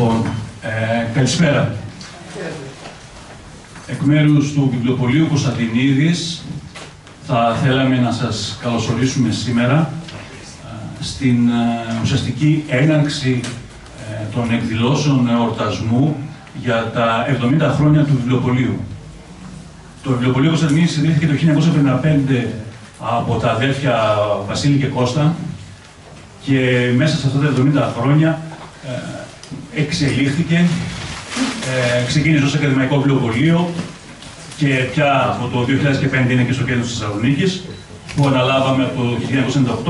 Λοιπόν, καλησπέρα. Εκ μέρους του Βιβλιοπωλείου Κωνσταντινίδης θα θέλαμε να σας καλωσορίσουμε σήμερα στην ουσιαστική έναρξη των εκδηλώσεων εορτασμού για τα 70 χρόνια του Βιβλιοπωλείου. Το Βιβλιοπωλείο Κωνσταντινίδης ιδρύθηκε το 1955 από τα αδέρφια Βασίλη και Κώστα και μέσα σε αυτά τα 70 χρόνια εξελίχθηκε, ξεκίνησε ως ακαδημαϊκό βιβλιοπωλείο και πια από το 2005 είναι και στο κέντρο της Σαλονίκης, που αναλάβαμε από το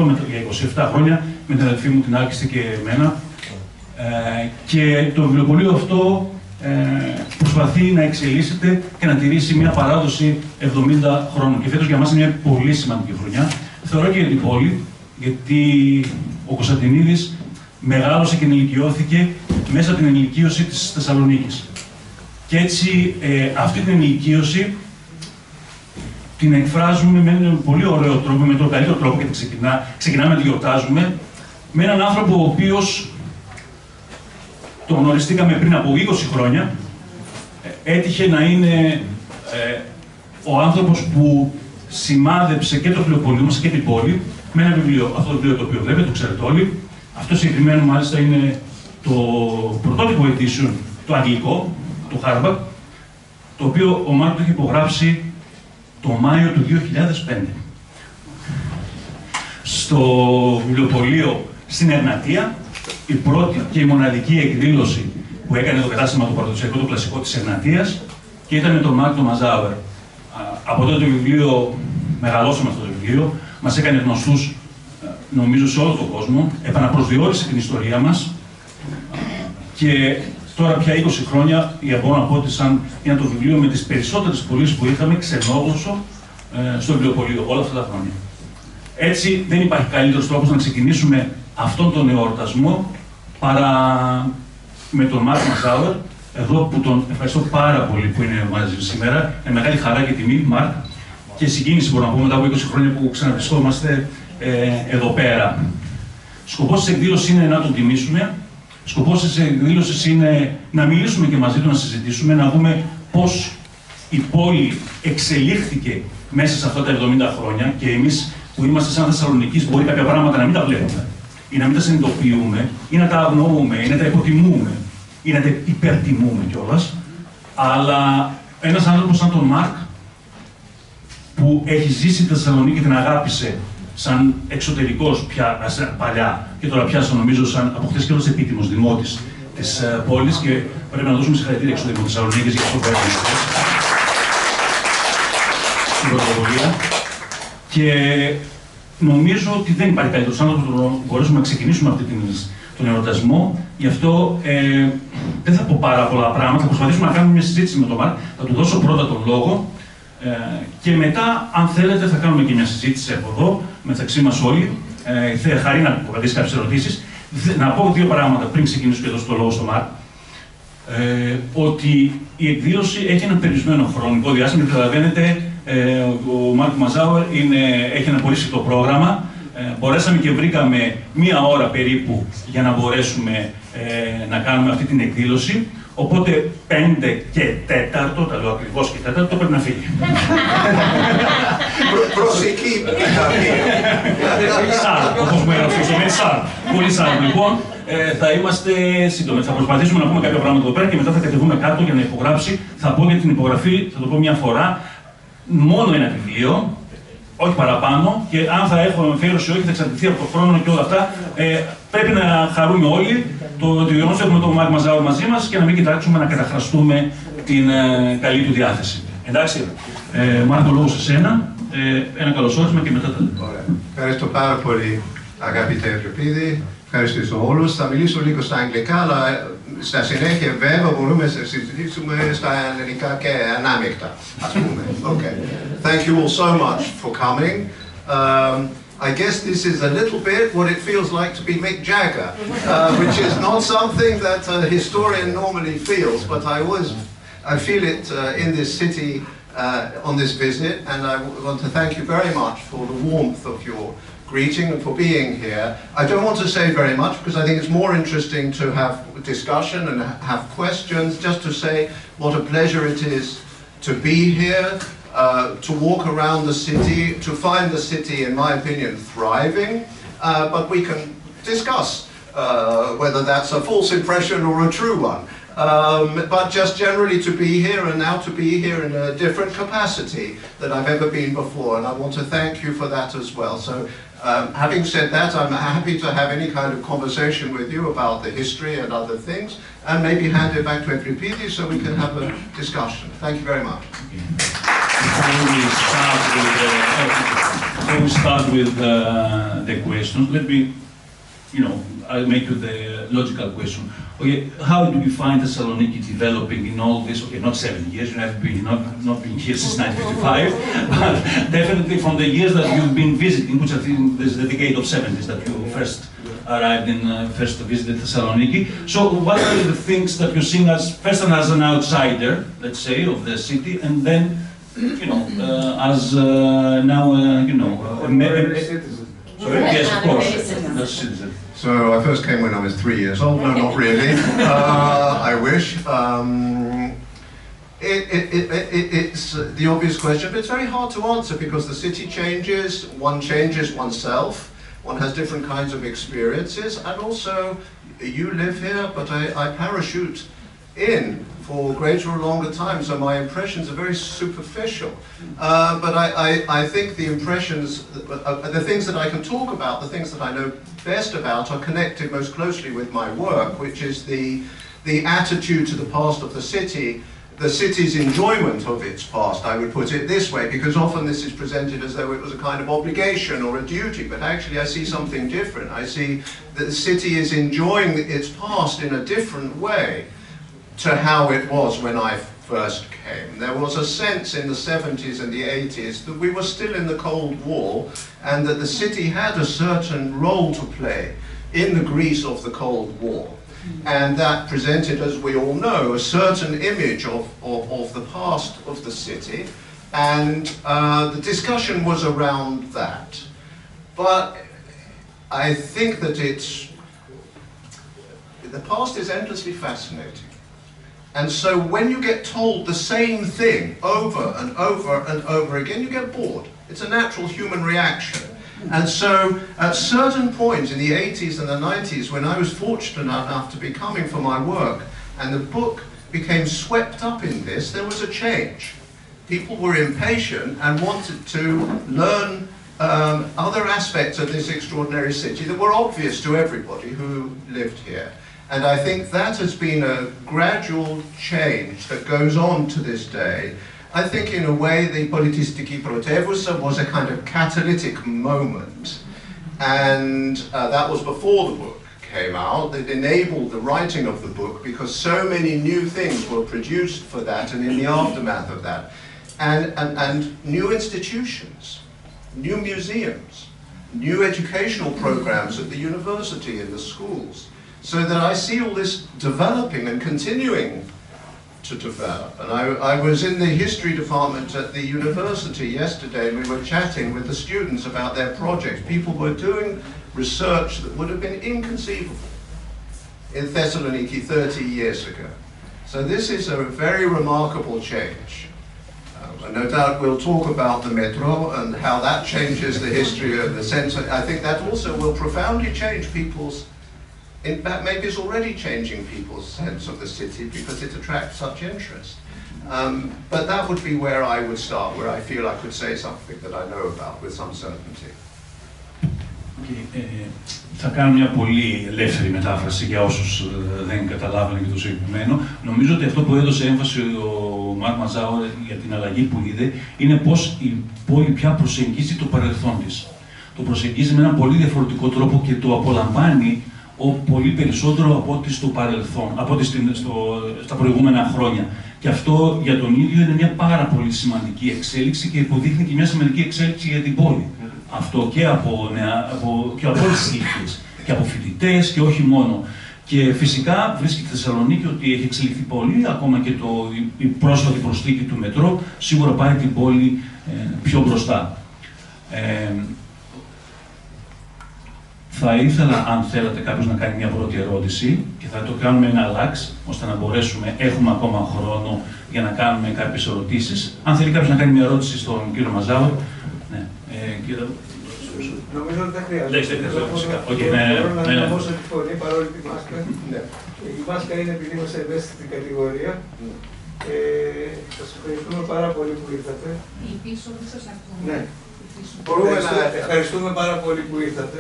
1998 για 27 χρόνια με την αδελφή μου την Άκιστη και εμένα. Και το βιβλιοπωλείο αυτό προσπαθεί να εξελίσσεται και να τηρήσει μια παράδοση 70 χρόνων. Και φέτος για μας είναι μια πολύ σημαντική χρονιά. Θεωρώ και για την πόλη, γιατί ο Κωνσταντινίδης μεγάλωσε και ενηλικιώθηκε μέσα από την ενηλικίωση της Θεσσαλονίκης. Και έτσι αυτή την ενηλικίωση την εκφράζουμε με έναν πολύ ωραίο τρόπο, με τον καλύτερο τρόπο, γιατί ξεκινάμε να τη γιορτάζουμε, με έναν άνθρωπο ο οποίος τον γνωριστήκαμε πριν από 20 χρόνια, έτυχε να είναι ο άνθρωπος που σημάδεψε και το βιβλιοπωλείο μας και την πόλη με ένα βιβλίο. Αυτό το βιβλίο το οποίο βλέπετε, το ξέρετε όλοι. Αυτό συγκεκριμένο μάλιστα είναι το πρωτότυπο edition, το αγγλικό, το hardback, το οποίο ο Μάρκ το έχει υπογράψει το Μάιο του 2005. Στο βιβλιοπωλείο στην Εγνατία, η πρώτη και η μοναδική εκδήλωση που έκανε το κατάστημα του παραδοσιακού, το κλασικό της Εγνατίας, και ήταν με τον Μάρκ Μαζάουερ. Από τότε το βιβλίο, μεγαλώσαμε αυτό το βιβλίο, μας έκανε γνωστούς, νομίζω, σε όλο τον κόσμο, επαναπροσδιορίσε την ιστορία μας και τώρα πια 20 χρόνια, μπορώ να πω ότι είναι το βιβλίο με τις περισσότερες πωλήσεις που είχαμε ξενόγλωσσο στο βιβλιοπωλείο όλα αυτά τα χρόνια. Έτσι, δεν υπάρχει καλύτερος τρόπος να ξεκινήσουμε αυτόν τον εορτασμό παρά με τον Μάρκ Μαζάουερ, εδώ που τον ευχαριστώ πάρα πολύ που είναι μαζί σήμερα. Με μεγάλη χαρά και τιμή, Μάρκ, και συγκίνηση μπορώ να πω μετά από 20 χρόνια που ξαναβρισκόμαστε εδώ πέρα. Σκοπός της εκδήλωσης είναι να τον τιμήσουμε. Σκοπός της εκδήλωσης είναι να μιλήσουμε και μαζί του, να συζητήσουμε, να δούμε πώς η πόλη εξελίχθηκε μέσα σε αυτά τα 70 χρόνια και εμείς που είμαστε σαν Θεσσαλονικείς μπορεί κάποια πράγματα να μην τα βλέπουμε ή να μην τα συνειδητοποιούμε ή να τα αγνοούμε ή να τα υποτιμούμε ή να τα υπερτιμούμε κιόλας. Αλλά ένας άνθρωπος σαν τον Μάρκ, που έχει ζήσει τη Θεσσαλονίκη και την αγάπησε σαν εξωτερικός πια παλιά και τώρα πια νομίζω σαν από χθες και όλος επίτιμος δημότης της πόλης, και πρέπει να δώσουμε συγχαρητήρια στο Δήμο της Σαλονίκης για αυτό που έκανε στην πρωτοβουλία. Και νομίζω ότι δεν υπάρχει καλύτερος άνθρωπος που να μπορέσουμε να ξεκινήσουμε τον εορτασμό. Γι' αυτό δεν θα πω πάρα πολλά πράγματα, θα προσπαθήσουμε να κάνουμε μια συζήτηση με τον Μάρκ. Θα του δώσω πρώτα τον λόγο. Και μετά, αν θέλετε, θα κάνουμε και μια συζήτηση από εδώ, μεταξύ μας όλοι. Θα χαρεί να απαντήσει κάποιες ερωτήσεις. Να πω δύο πράγματα πριν ξεκινήσω και δώσω το λόγο στο Μάρκ. Ότι η εκδήλωση έχει ένα περιορισμένο χρονικό διάστημα. Καταλαβαίνετε, ο Μάρκ Μαζάουερ έχει ένα πολύ σφιχτό πρόγραμμα. Μπορέσαμε και βρήκαμε μία ώρα περίπου για να μπορέσουμε να κάνουμε αυτή την εκδήλωση. Οπότε 5 και 4, τα λέω ακριβώς και 4, πρέπει να φύγει. Προσοχή, όπως μου έγραψε στο mail, πολύ σάρ. Λοιπόν, θα είμαστε σύντομοι. Θα προσπαθήσουμε να πούμε κάποια πράγματα εδώ πέρα και μετά θα κατεβούμε κάτω για να υπογράψει. Θα πω για την υπογραφή, θα το πω μια φορά, μόνο ένα βιβλίο, όχι παραπάνω, και αν θα έχω εμφαίρωση όχι θα εξαρτηθεί από τον χρόνο και όλα αυτά. Πρέπει να χαρούμε όλοι το γεγονός ότι έχουμε τον Μάρκ Μαζάουερ μαζί μας και να μην κοιτάξουμε να καταχραστούμε την καλή του διάθεση. Εντάξει, Μάρκ, το λόγο σε σένα. Ένα καλωσόρισμα και μετά τα λέμε. Ευχαριστώ πάρα πολύ, αγαπητέ Ευρωπίδη. Ευχαριστώ όλους. Θα μιλήσω λίγο στα αγγλικά, αλλά στα συνέχεια βέβαια μπορούμε να συζητήσουμε στα ελληνικά και ανάμεικτα, ας πούμε. Okay. Thank you all so much for coming. I guess this is a little bit what it feels like to be Mick Jagger, which is not something that a historian normally feels, but I feel it in this city on this visit, and I want to thank you very much for the warmth of your greeting and for being here. I don't want to say very much because I think it's more interesting to have discussion and have questions, just to say what a pleasure it is to be here, to walk around the city, to find the city, in my opinion, thriving, but we can discuss whether that's a false impression or a true one. But just generally to be here, and now to be here in a different capacity than I've ever been before, and I want to thank you for that as well. So, having said that, I'm happy to have any kind of conversation with you about the history and other things, and maybe hand it back to Evripidis so we can have a discussion. Thank you very much. Before we start with the questions, let me, I'll make you the logical question. Okay, how do you find the Salonica developing in all this? Okay, not 7 years, you have been not been here since 1955, but definitely from the years that you've been visiting, which I think this is the decade of 70s that you first arrived in, first visited Thessaloniki. So what are the things that you're seeing as, first as an outsider, let's say, of the city, and then, as now, a citizen. Sorry? Yes, of course, as a citizen. So I first came when I was 3 years old. No, not really. I wish. It's the obvious question, but it's very hard to answer because the city changes oneself, one has different kinds of experiences, and also you live here, but I parachute in for greater or longer time, so my impressions are very superficial. But I think the impressions, the things that I can talk about, the things that I know best about, are connected most closely with my work, which is the attitude to the past of the city's enjoyment of its past, I would put it this way, because often this is presented as though it was a kind of obligation or a duty, but actually I see something different. I see that the city is enjoying its past in a different way to how it was when I first came. There was a sense in the 70s and the 80s that we were still in the Cold War and that the city had a certain role to play in the Greece of the Cold War. And that presented, as we all know, a certain image of the past of the city, and the discussion was around that. But I think that the past is endlessly fascinating. And so when you get told the same thing over and over and over again, you get bored. It's a natural human reaction. And so at certain points in the 80s and the 90s, when I was fortunate enough to be coming for my work, and the book became swept up in this, there was a change. People were impatient and wanted to learn other aspects of this extraordinary city that were obvious to everybody who lived here. And I think that has been a gradual change that goes on to this day. I think in a way the Politistiki Protevousa was a kind of catalytic moment. And that was before the book came out. It enabled the writing of the book because so many new things were produced for that and in the aftermath of that. And new institutions, new museums, new educational programs at the university and the schools. So that I see all this developing and continuing to develop. And I was in the history department at the university yesterday, and we were chatting with the students about their projects. People were doing research that would have been inconceivable in Thessaloniki 30 years ago. So this is a very remarkable change. And no doubt we'll talk about the metro and how that changes the history of the center. I think that also will profoundly change people's, in fact, maybe it's already changing people's sense of the city because it attracts such interest. But that would be where I would start, where I feel I could say something that I know about with some certainty. Θα κάνω μια πολύ ελεύθερη μετάφραση για όσους δεν καταλάβανε και το συγκεκριμένο. Νομίζω ότι αυτό που έδωσε έμφαση ο Μάρκ Μαζάουερ για την αλλαγή που είδε είναι πως η πόλη πια προσεγγίζει το παρελθόν της. Το προσεγγίζει με έναν πολύ διαφορετικό τρόπο και το απολαμβάνει πολύ περισσότερο από ό,τι στο παρελθόν, από ό,τι στα προηγούμενα χρόνια. Και αυτό για τον ίδιο είναι μια πάρα πολύ σημαντική εξέλιξη και υποδείχνει και μια σημαντική εξέλιξη για την πόλη. Αυτό και από όλες τις ηλικίες, και από φοιτητές και όχι μόνο. Και φυσικά βρίσκεται στη Θεσσαλονίκη ότι έχει εξελιχθεί πολύ, ακόμα και η πρόσφατη προσθήκη του μετρό σίγουρα πάρει την πόλη πιο μπροστά. Θα ήθελα, αν θέλατε, κάποιος να κάνει μια πρώτη ερώτηση και θα το κάνουμε ένα λάξ, ώστε να μπορέσουμε, έχουμε ακόμα χρόνο για να κάνουμε κάποιες ερωτήσεις. Αν θέλει κάποιος να κάνει μια ερώτηση στον κύριο Μαζάουερ. Ναι, κύριε... Νομίζω ότι δεν χρειάζεται. Μπορώ να αναμώσω τη φωνή παρόλη τη μάσκα. Η μάσκα είναι επειδή είμαστε ευαίσθητη κατηγορία. Σας ευχαριστούμε πάρα πολύ που ήρθατε. Ναι. Ευχαριστούμε πάρα πολύ που ήρθατε.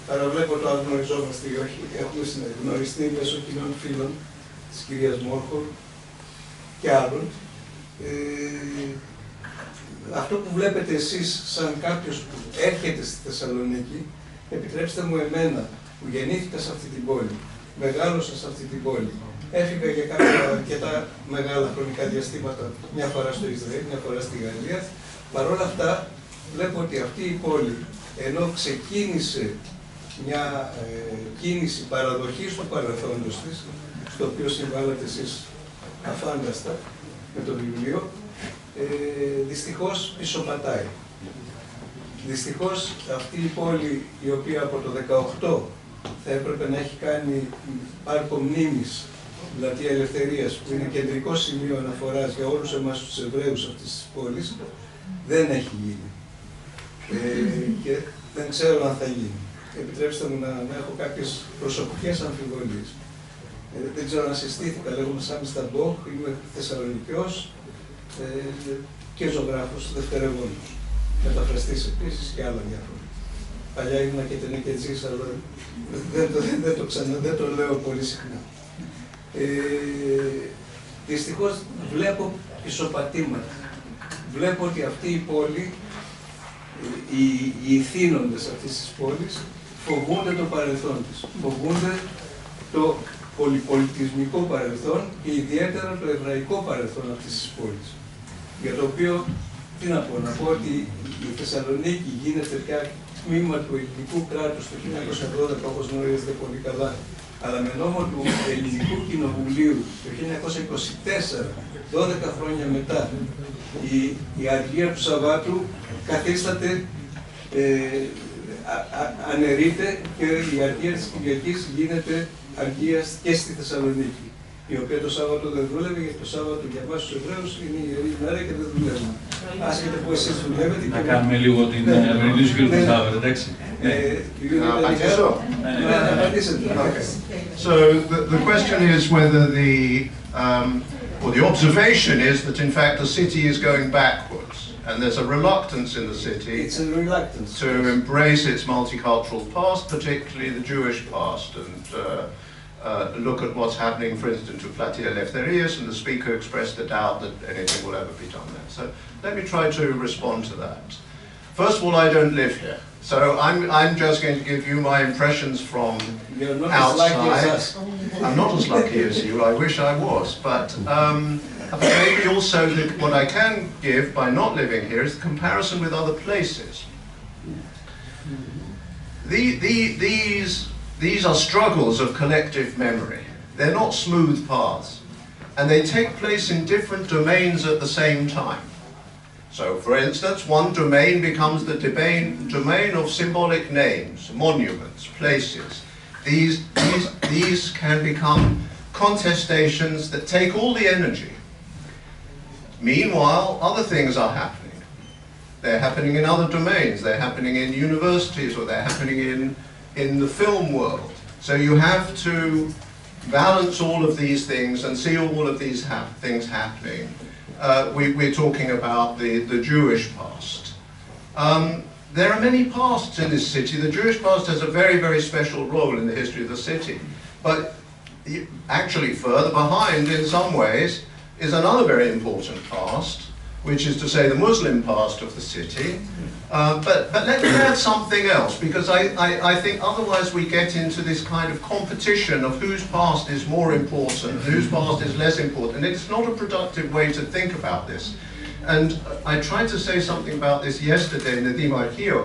Παραβλέπω το αν γνωριζόμαστε ή όχι. Έχουμε γνωριστεί μέσω κοινών φίλων της κυρίας Μόρχορ και άλλων. Αυτό που βλέπετε εσείς σαν κάποιος που έρχεται στη Θεσσαλονίκη, επιτρέψτε μου εμένα που γεννήθηκα σε αυτή την πόλη, μεγάλωσα σε αυτή την πόλη, έφυγα για κάποια αρκετά μεγάλα χρονικά διαστήματα, μια φορά στο Ισραήλ, μια φορά στη Γαλλία. Παρ' όλα αυτά, βλέπω ότι αυτή η πόλη, ενώ ξεκίνησε μια κίνηση παραδοχής του παρελθόντος της, στο οποίο συμβάλλατε εσείς αφάνταστα με το βιβλίο, δυστυχώς πισωπατάει. Δυστυχώς αυτή η πόλη, η οποία από το 18 θα έπρεπε να έχει κάνει πάρκο μνήμης, δηλαδή ελευθερίας, που είναι κεντρικό σημείο αναφοράς για όλους εμάς τους Εβραίους αυτής της πόλης, δεν έχει γίνει. Και δεν ξέρω αν θα γίνει. Επιτρέψτε μου να έχω κάποιες προσωπικές αμφιβολίες. Δεν ξέρω αν συστήθηκα, λέγομαι Σάμι Σταμπόχ, είμαι Θεσσαλονικιός και ζωγράφος δευτερευόντως. Μεταφραστής επίσης και άλλα διάφορα. Παλιά ήμουν και ταινικετζής, αλλά δεν το λέω πολύ συχνά. Δυστυχώς βλέπω ισοπατήματα. Βλέπω ότι αυτή η πόλη, οι ηθήνοντες αυτής της πόλης, φοβούνται το παρελθόν της. Φοβούνται το πολυπολιτισμικό παρελθόν και ιδιαίτερα το εβραϊκό παρελθόν αυτής της πόλης. Για το οποίο, τι να πω ότι η Θεσσαλονίκη γίνεται πια τμήμα του ελληνικού κράτους το 1912, όπως γνωρίζετε πολύ καλά, αλλά με νόμο του Ελληνικού Κοινοβουλίου το 1924, 12 χρόνια μετά, η αργία του Σαββάτου καθίσταται, αναιρείται και η αργία της Κυριακής γίνεται αργία και στη Θεσσαλονίκη, η οποία το Σάββατο δεν δούλευε, γιατί το Σάββατο για εμάς τους Εβραίους είναι η ιερή ημέρα και δεν δουλεύουμε. Άσχετα που εσείς δουλεύετε. Να κάνουμε λίγο την ευρυνή του κ. Μαζάουερ, εντάξει. So the question is whether the observation is that in fact the city is going backwards, and there's a reluctance in the city to embrace its multicultural past, particularly the Jewish past, and look at what's happening, for instance, to Platia Eleftherias, and the speaker expressed the doubt that anything will ever be done there. So let me try to respond to that. First of all, I don't live here, so I'm just going to give you my impressions from outside. I'm not as lucky as you. I wish I was, but maybe also what I can give by not living here is the comparison with other places. These are struggles of collective memory. They're not smooth paths, and they take place in different domains at the same time. So, for instance, one domain becomes the domain of symbolic names, monuments, places. These can become contestations that take all the energy. Meanwhile, other things are happening. They're happening in other domains. They're happening in universities, or they're happening in the film world. So you have to balance all of these things and see all of these things happening. We're talking about the Jewish past. There are many pasts in this city. The Jewish past has a very, very special role in the history of the city. But actually further behind, in some ways, is another very important past, which is to say the Muslim past of the city. But let me add something else, because I think otherwise we get into this kind of competition of whose past is more important, whose past is less important, and it's not a productive way to think about this. And I tried to say something about this yesterday in the Dimarchio.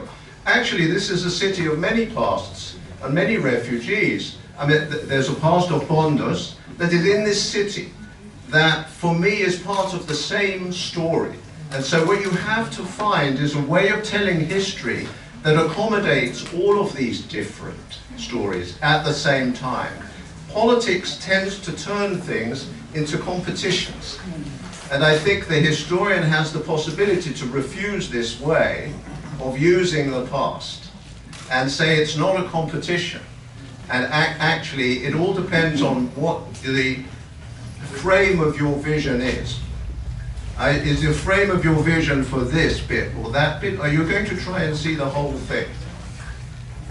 Actually, this is a city of many pasts, and many refugees. I mean, there's a past of Pontus that is in this city that, for me, is part of the same story. And so what you have to find is a way of telling history that accommodates all of these different stories at the same time. Politics tends to turn things into competitions. And I think the historian has the possibility to refuse this way of using the past and say it's not a competition. And actually, it all depends on what the frame of your vision is. Is the frame of your vision for this bit or that bit? Are you going to try and see the whole thing?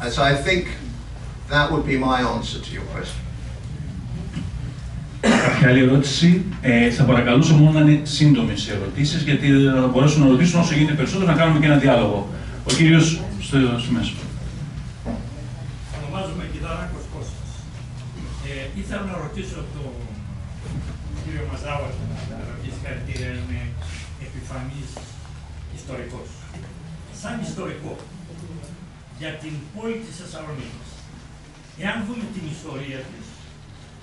And so I think that would be my answer to your question. Κάποια άλλη ερώτηση? Θα παρακαλούσα μόνο να είναι σύντομες οι ερωτήσεις, γιατί θα μπορέσουν να ρωτήσουν όσο γίνεται περισσότερο, να κάνουμε και ένα διάλογο. Ο κύριος στο μέσο. Ονομάζομαι Κιδαράκος Κώστας. Ήθελα να ρωτήσω τον κύριο Μαζάουερ, αγαπητοί συγχαρητήρια, είναι επιφανής ιστορικός. Σαν ιστορικό, για την πόλη της Θεσσαλονίκης, εάν δούμε την ιστορία της,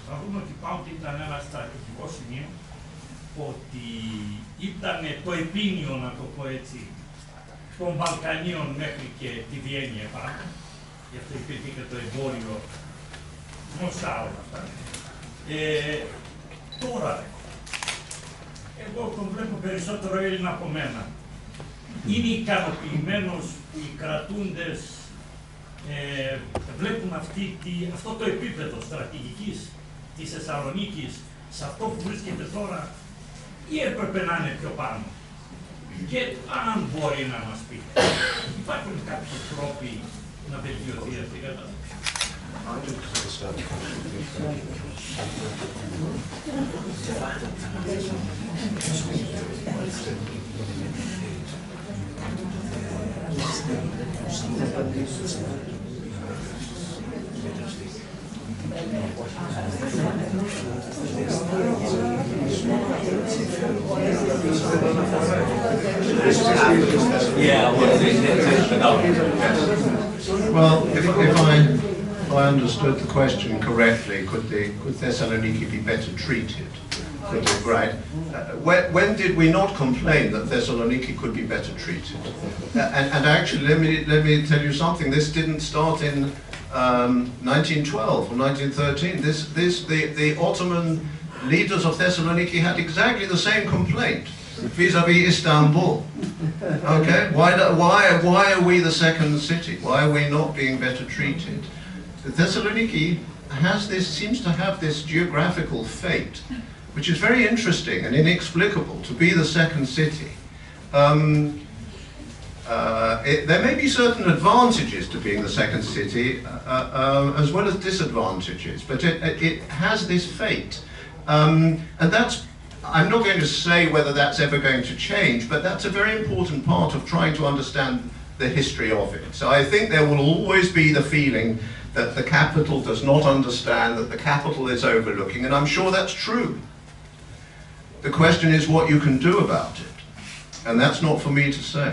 θα δούμε ότι πάντοτε ήταν ένα στρατηγικό σημείο, ότι ήταν το επίνιο, να το πω έτσι, των Βαλκανίων μέχρι και τη Βιέννη επάνω. Γι' αυτό υπήρχε και το εμπόριο, γνωστά όλα αυτά. Τώρα, εγώ τον βλέπω περισσότερο Έλληνα από μένα. Είναι ικανοποιημένος που οι κρατούντες βλέπουν αυτό το επίπεδο στρατηγικής της Θεσσαλονίκης, σε αυτό που βρίσκεται τώρα, ή έπρεπε να είναι πιο πάνω? Και αν μπορεί να μας πει, υπάρχουν κάποιοι τρόποι να βελτιωθεί αυτή η κατάσταση? Well, if I understood the question correctly, could Thessaloniki be better treated? Right. When did we not complain that Thessaloniki could be better treated? And actually, let me tell you something. This didn't start in 1912 or 1913. The Ottoman leaders of Thessaloniki had exactly the same complaint vis-à-vis Istanbul. Okay, why are we the second city? Why are we not being better treated? Thessaloniki seems to have this geographical fate, which is very interesting and inexplicable, to be the second city. There may be certain advantages to being the second city, as well as disadvantages, but it has this fate. And I'm not going to say whether that's ever going to change, but that's a very important part of trying to understand the history of it. So I think there will always be the feeling that the capital does not understand, that the capital is overlooking, and I'm sure that's true. The question is what you can do about it, and that's not for me to say.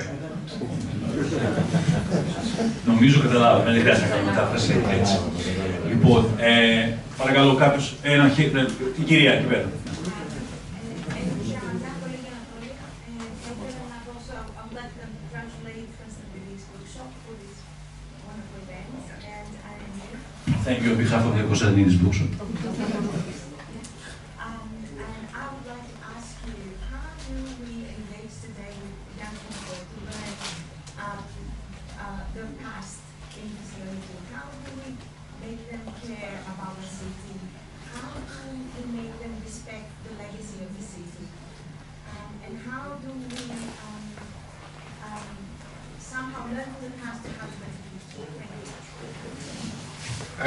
Νομίζω καταλάβαμε, δεν χρειάζεται να κάνουμε μετάφραση έτσι. Λοιπόν, παρακαλώ κάποιος, η κυρία εκεί πέρα. Thank you on behalf of the Kωνσταντινίδης bookshop.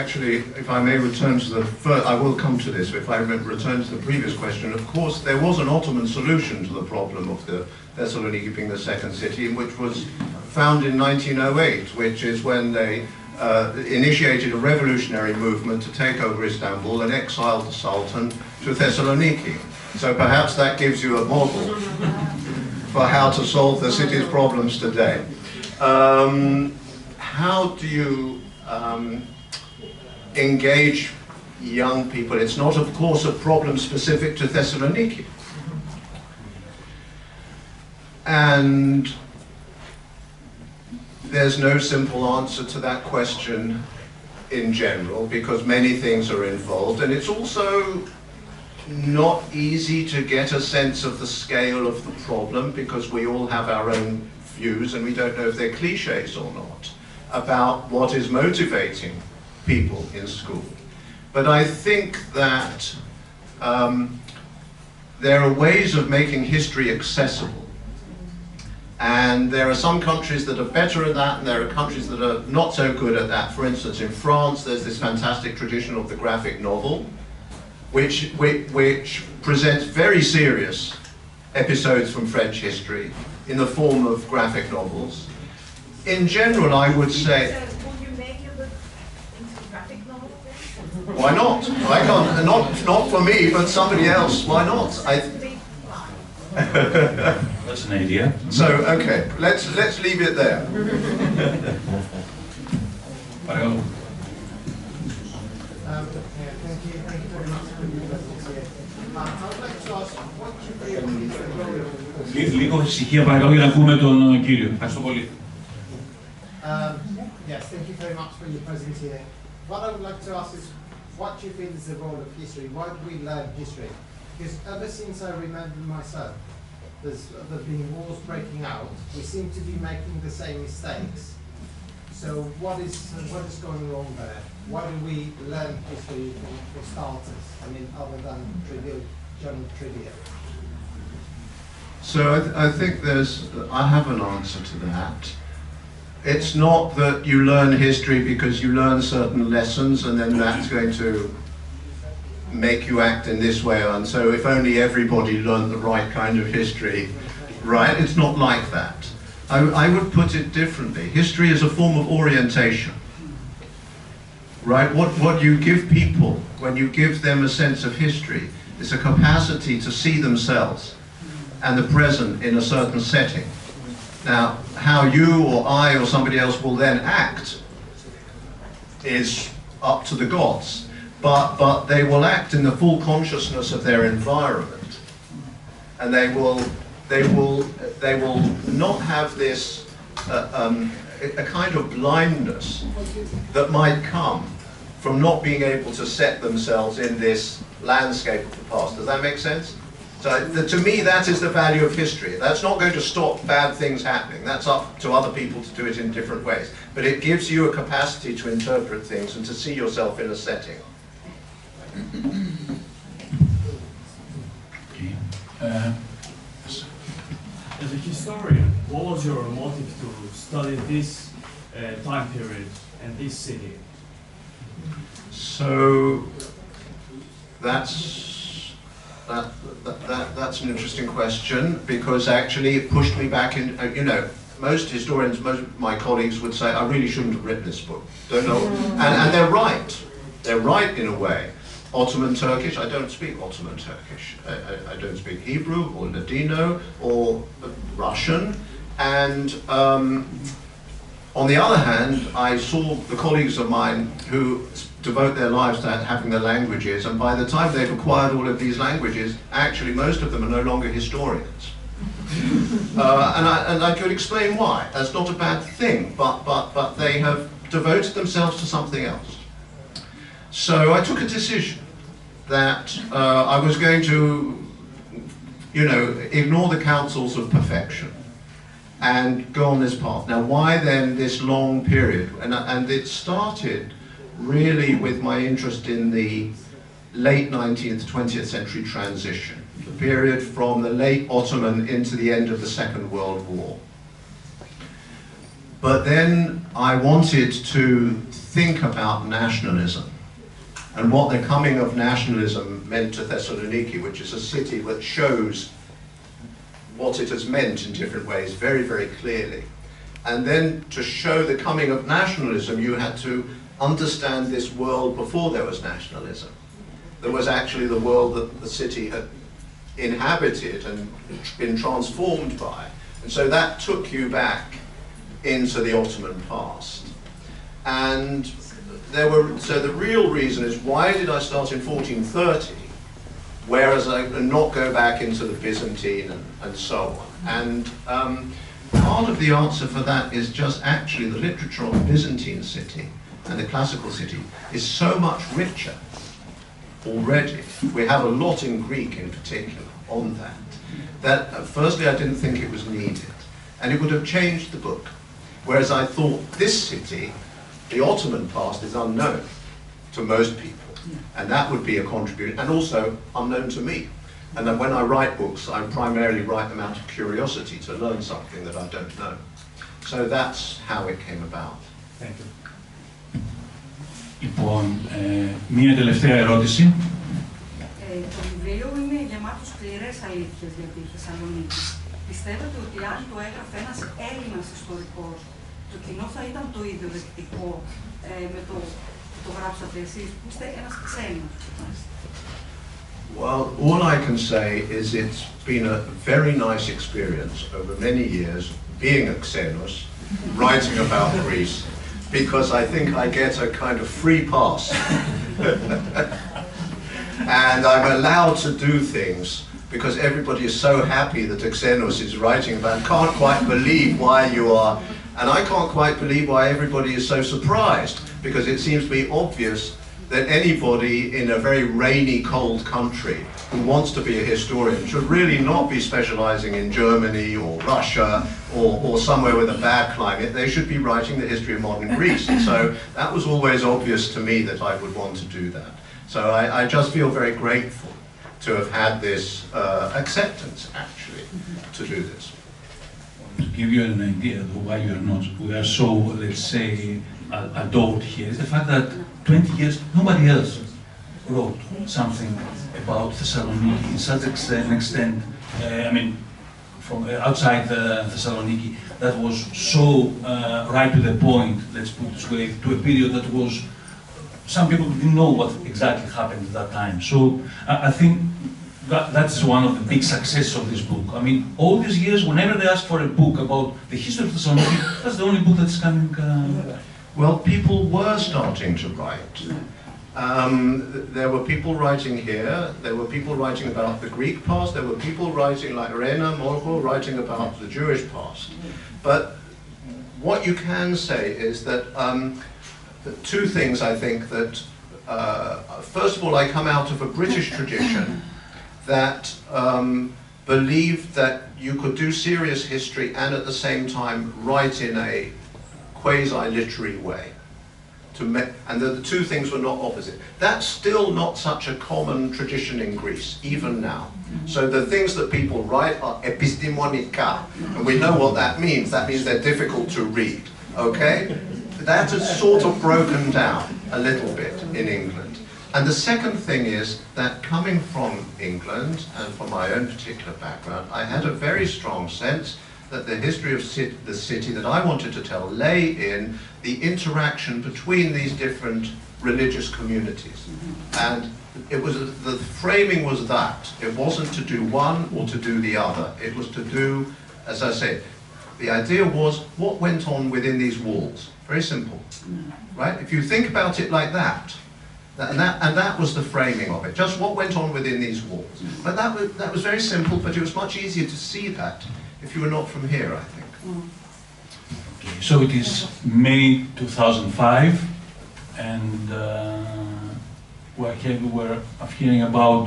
Actually, if I may return to I will come to this, if I return to the previous question, of course there was an Ottoman solution to the problem of the Thessaloniki being the second city, which was found in 1908, which is when they initiated a revolutionary movement to take over Istanbul and exile the Sultan to Thessaloniki. So perhaps that gives you a model for how to solve the city's problems today. How do you engage young people. It's not, of course, a problem specific to Thessaloniki. And there's no simple answer to that question in general, because many things are involved, and it's also not easy to get a sense of the scale of the problem, because we all have our own views, and we don't know if they're cliches or not, about what is motivating people in school. But I think that there are ways of making history accessible. And there are some countries that are better at that, and there are countries that are not so good at that. For instance, in France, there's this fantastic tradition of the graphic novel, which presents very serious episodes from French history in the form of graphic novels. In general, I would say... Would you make your book into a graphic novel? Why not? I can't, not for me, but somebody else. Why not? That's an idea. So, okay, let's leave it there. Παρακαλώ. Thank you very much for your presentation. I would like to ask, what do you think is the role of... Λίγο ησυχία παρακαλώ για να ακούμε τον κύριο. Ευχαριστώ πολύ. Yes, thank you very much for your presence here. What I would like to ask is, what do you think is the role of history? Why do we learn history? Because ever since I remember myself, there's been wars breaking out. We seem to be making the same mistakes. So what is going wrong there? Why do we learn history for starters? I mean, other than general trivia. So I think I have an answer to that. It's not that you learn history because you learn certain lessons and then that's going to make you act in this way, and so if only everybody learned the right kind of history, right? It's not like that. I would put it differently. History is a form of orientation, right? What you give people when you give them a sense of history is a capacity to see themselves and the present in a certain setting. Now, how you or I or somebody else will then act is up to the gods. But they will act in the full consciousness of their environment, and they will not have this a kind of blindness that might come from not being able to set themselves in this landscape of the past. Does that make sense? So to me, that is the value of history. That's not going to stop bad things happening. That's up to other people to do it in different ways. But it gives you a capacity to interpret things and to see yourself in a setting. As a historian, what was your motive to study this time period and this city? So that's an interesting question, because actually it pushed me back in. You know, most historians, most of my colleagues would say I really shouldn't have written this book. Don't know, and they're right. They're right in a way. Ottoman Turkish, I don't speak Ottoman Turkish. I don't speak Hebrew or Ladino or Russian. And on the other hand, I saw the colleagues of mine who devote their lives to having the languages, and by the time they've acquired all of these languages, actually most of them are no longer historians. And I could explain why. That's not a bad thing, but they have devoted themselves to something else. So I took a decision that I was going to, ignore the counsels of perfection and go on this path. Now, why then this long period? And it started really with my interest in the late 19th, 20th century transition, the period from the late Ottoman into the end of the Second World War. But then I wanted to think about nationalism and what the coming of nationalism meant to Thessaloniki, which is a city that shows what it has meant in different ways very, very clearly. And then to show the coming of nationalism, you had to understand this world before there was nationalism. There was actually the world that the city had inhabited and been transformed by. And so that took you back into the Ottoman past. And so the real reason is, why did I start in 1430, whereas I did not go back into the Byzantine and so on? And part of the answer for that is just actually the literature of the Byzantine city and the classical city is so much richer already. We have a lot in Greek in particular on that firstly I didn't think it was needed, and it would have changed the book. Whereas I thought this city, the Ottoman past, is unknown to most people, and that would be a contribution, and also unknown to me. And then when I write books, I primarily write them out of curiosity to learn something that I don't know. So that's how it came about. Thank you. Λοιπόν, μία τελευταία ερώτηση. Το βιβλίο είναι γεμάτο σκληρές αλήθειες για τη Θεσσαλονίκη. Πιστεύετε ότι αν το έγραφε ένας Έλληνας ιστορικός, το κοινό θα ήταν το ίδιο δεκτικό με το που το γράψατε εσείς, που είστε ένας ξένος? Well, all I can say is it's been a very nice experience over many years being a xenos, writing about Greece, because I think I get a kind of free pass. And I'm allowed to do things because everybody is so happy that a xenos is writing about. Can't quite believe why you are, and I can't quite believe why everybody is so surprised, because it seems to be obvious that anybody in a very rainy, cold country who wants to be a historian should really not be specializing in Germany or Russia or somewhere with a bad climate. They should be writing the history of modern Greece. And so that was always obvious to me that I would want to do that. So I just feel very grateful to have had this acceptance, actually, to do this. To give you an idea of why we are so, let's say, adored here, is the fact that 20 years, nobody else wrote something about Thessaloniki in such an extent, I mean, from outside Thessaloniki, that was so right to the point, let's put it this way, to a period that was, some people didn't know what exactly happened at that time. So I think that's one of the big successes of this book. I mean, all these years, whenever they ask for a book about the history of Thessaloniki, that's the only book that's coming. Well, people were starting to write. There were people writing here, there were people writing about the Greek past, there were people writing like Rena, Morgo, writing about the Jewish past. But what you can say is that two things I think that, first of all, I come out of a British tradition that believed that you could do serious history and at the same time write in a quasi-literary way. And the two things were not opposite. That's still not such a common tradition in Greece, even now. So the things that people write are epistimonika, and we know what that means. That means they're difficult to read, okay? That has sort of broken down a little bit in England. And the second thing is that coming from England, and from my own particular background, I had a very strong sense that the history of the city that I wanted to tell lay in the interaction between these different religious communities. And it was, the framing was that. It wasn't to do one or to do the other. It was to do, as I say, the idea was what went on within these walls. Very simple, right? If you think about it like that, and that was the framing of it, just what went on within these walls. But that was very simple, but it was much easier to see that if you were not from here, I think. Okay, so it is May 2005, and we're hearing about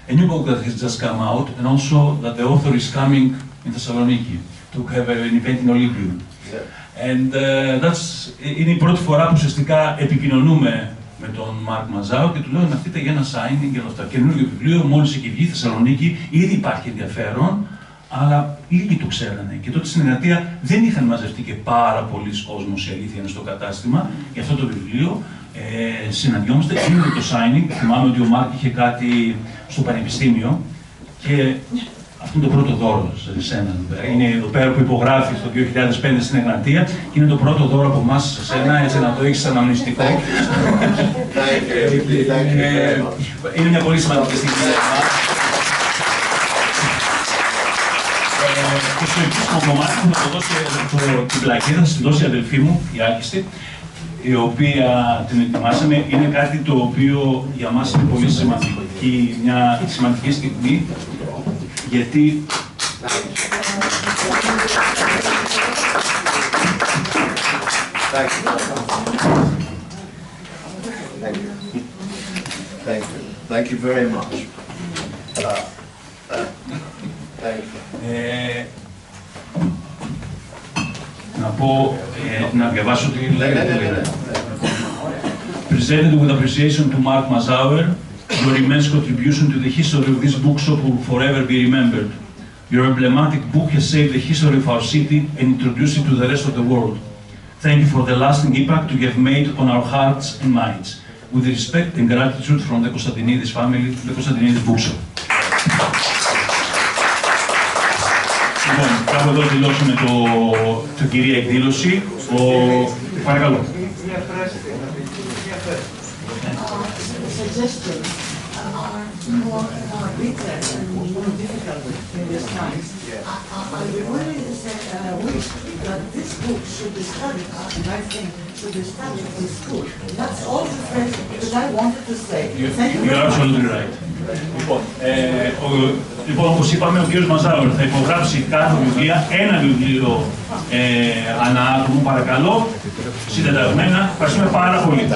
a new book that has just come out, and also that the author is coming in Thessaloniki to have an event in Olympium. Yeah. And είναι η πρώτη φορά που ουσιαστικά επικοινωνούμε με τον Μάρκ Μαζάουερ και του λέω να έρθετε για ένα signing για αυτά. Καινούργιο βιβλίο, μόλις έχει βγει, Θεσσαλονίκη, ήδη υπάρχει ενδιαφέρον, αλλά λίγοι το ξέρανε. Και τότε στην Εγνατία δεν είχαν μαζευτεί και πάρα πολλοί κόσμος, η αλήθεια είναι, στο κατάστημα για αυτό το βιβλίο. Συναντιόμαστε, γίνεται το signing. Θυμάμαι ότι ο Μάρκ είχε κάτι στο πανεπιστήμιο και αυτό είναι το πρώτο δώρο σε εσένα. Είναι εδώ πέρα που υπογράφει το 2005 στην Εγνατία και είναι το πρώτο δώρο από εμάς σε εσένα, έτσι να το έχεις αναμνηστικό. Είναι μια πολύ σημαντική στιγμή. Και στο επίσημο κομμάτι θα το δώσει την πλακίδα, θα τη δώσει η αδελφή μου, η άκιστη. η οποία την ετοιμάσαμε, είναι κάτι το οποίο για μας είναι πολύ σημαντική, μια σημαντική στιγμή, γιατί Thank you very much. Thank you. Να διαβάσω τι λέγεται. Presented with appreciation to Márk Μαζάουερ, your immense contribution to the history of this bookshop will forever be remembered. Your emblematic book has saved the history of our city and introduced it to the rest of the world. Thank you for the lasting impact you have made on our hearts and minds. With respect and gratitude from the Κωνσταντινίδης family, the Κωνσταντινίδης bookshop. Λοιπόν, κάπου εδώ δηλώσουμε την κυρία εκδήλωση. Παρακαλώ. More bitter and more difficult in these times. I really wish that this book should be studied, and I think should be studied in school. That's all the phrase that I wanted to say. Thank you. You're absolutely right. Λοιπόν, όπως είπαμε, ο κύριος Μαζάουερ θα υπογράψει κάθε βιβλία, ένα βιβλίο ανά άτομο, παρακαλώ, συντεταγμένα. Ευχαριστούμε πάρα πολύ.